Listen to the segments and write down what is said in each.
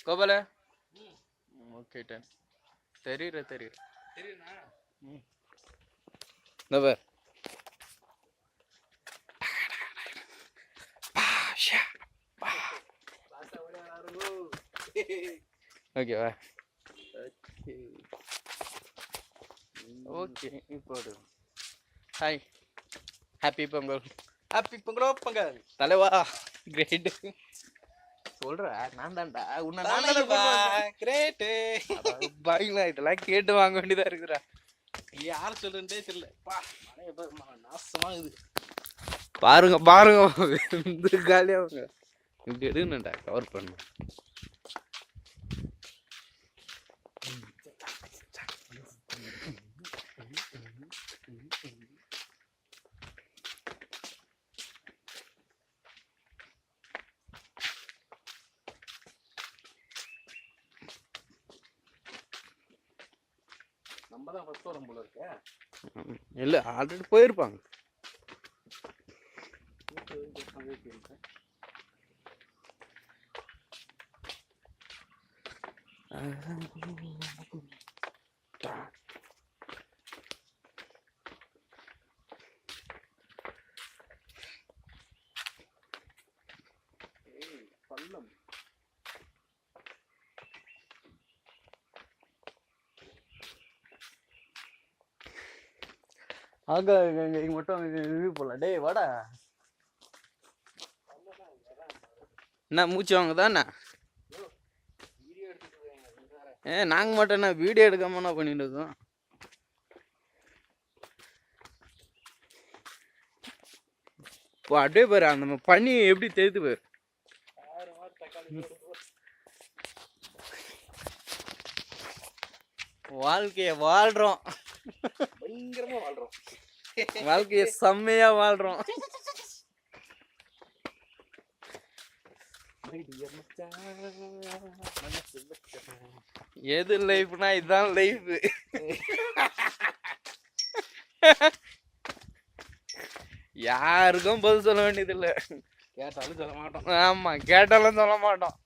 Gopala okay done தெரியுற தெரியுண்ணா. இந்த பார் ஓகேவா ஓகே இப்போ ஹாய் ஹாப்பி பொங்கல். ஹாப்பி பொங்கலோ பொங்கல். தலைவா கிரேட் சொல்ற நான் தான்டா கிரேட்டு. பாருங்களா இதெல்லாம் கேட்டு வாங்க வேண்டியதா இருக்குதுடா. யார் சொல்றேன்டே தெரியல. நாசமா இருக்குது. பாருங்க பாருங்க இந்த காலியாவுங்க இப்படி எடுங்கடா கவர் பண்ணு. நம்ம தான் ஃபர்ஸ்ட் வரும் போல இருக்க. இல்லை ஆல்ரெடி போயிருப்பாங்க. பள்ளம் ஆக இங்க மட்டும் இது போலாம். டேய் வாடா என்ன மூச்சு வாங்குதாண்ணா? நாங்க மட்டும் என்ன வீடியோ எடுக்காம என்ன பண்ணிட்டு இருக்கோம்? இப்போ அப்படியே பாரு அந்த பனி எப்படி தெரியுது பாரு. வாழ்க்கைய வாழ்றோம், பயங்கரமா வாழ்றோம். வாழ்க்கைய செம்மையா வாழ்றோம். எது லைஃப்னா இதுதான் லைஃப். யாருக்கும் பதில் சொல்ல வேண்டியது இல்லை. கேட்டாலும் சொல்ல மாட்டோம். ஆமா கேட்டாலும் சொல்ல மாட்டோம்.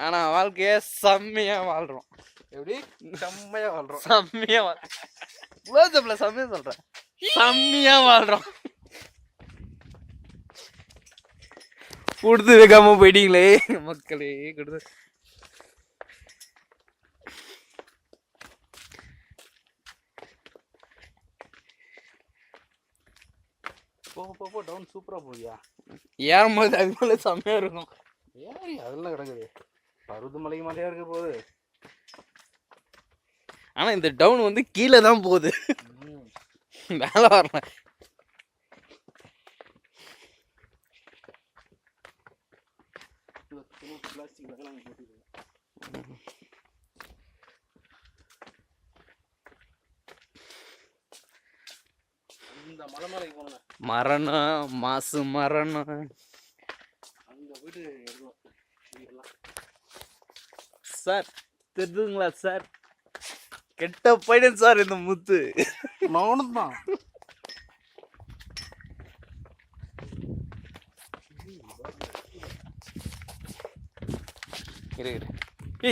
ஆனா வாழ்க்கைய செம்மையா வாழ்றோம். எப்படி செம்மையா வாழ்றோம். செம்மையா வாழ்றோம். செம்மையா சொல்றேன். செம்மையா வாழ்றோம். கொடுத்து வைக்காம போயிட்டீங்களே மக்களே. கொடுத்து போக டவுன் சூப்பரா போகுதியா. ஏறும்போது அது மேல செம்மையா இருக்கும். ஏறி அதெல்லாம் கிடக்குது. பருது மலை மலையா இருக்க போகுது. ஆனா இந்த டவுன் வந்து கீழே தான் போகுது, மேல வரல. இந்த மலை மலைக்கு போனேன். மரணம் மாசு மரணம் அங்க போயிட்டு சார் தெரிஞ்சுங்களா சார்? கெட்ட பையன் சார் இந்த முத்து. நானும் தான்.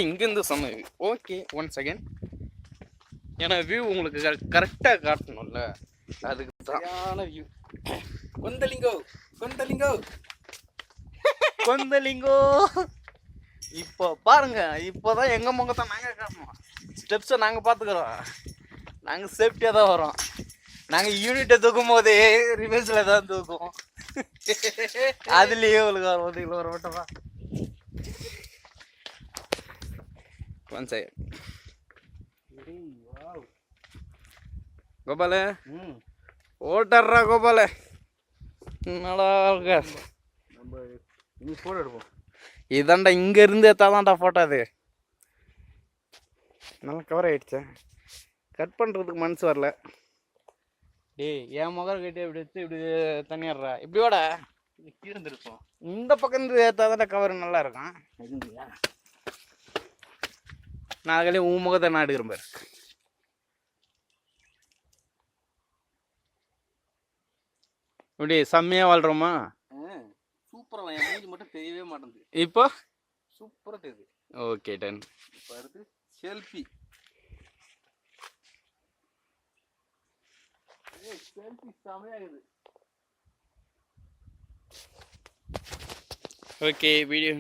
இங்கேருந்து சொன்ன ஓகே 1 செகண்ட். ஏன்னா வியூ உங்களுக்கு கரெக்டாக காட்டணும்ல, அதுக்கு சரியான வியூ. கொந்தலிங்கோ கொந்தலிங்கோ கொந்தலிங்கோ. இப்போ பாருங்க, இப்போதான் எங்க முகத்தை நாங்க காட்டணும். ஸ்டெப்ஸை நாங்க பாத்துக்கிறோம். நாங்க சேஃப்டியா தான் வரோம். நாங்க யூனிட்டை தூக்கும் போதே ரிவர்ஸ்ல தான் தூக்குவோம். அதுலயே உங்களுக்கு வர மாட்டோமா? கோபால ஓட்டர்றா கோபால. நல்லா நம்ம இனி போட்டோ எடுப்போம். இதாண்டா இங்க இருந்து எத்தாதான்டா போட்டோ. அது நல்லா கவர் ஆயிடுச்சா? கட் பண்றதுக்கு மனசு வரல. டேய் என் முகம் கட்டி இப்படி எடுத்து இப்படி தண்ணிடுறா. இப்படி வாடா, கீழே இருப்போம். இந்த பக்கம் இருந்து ஏத்தாதான்டா கவர் நல்லா இருக்கும். நாங்களே உன் முகத்தை நான் எடுக்கிறேன் பாரு. இப்படி செம்மையா வாழ்றோமா? சூப்பரா. என் மூஞ்சி மட்டும் தெரியவே மாட்டேங்குது. இப்போ சூப்பராக தெரியுது. Okay done. இப்போ அடுத்து செல்ஃபி. செல்ஃபி செமையாகுது. Okay video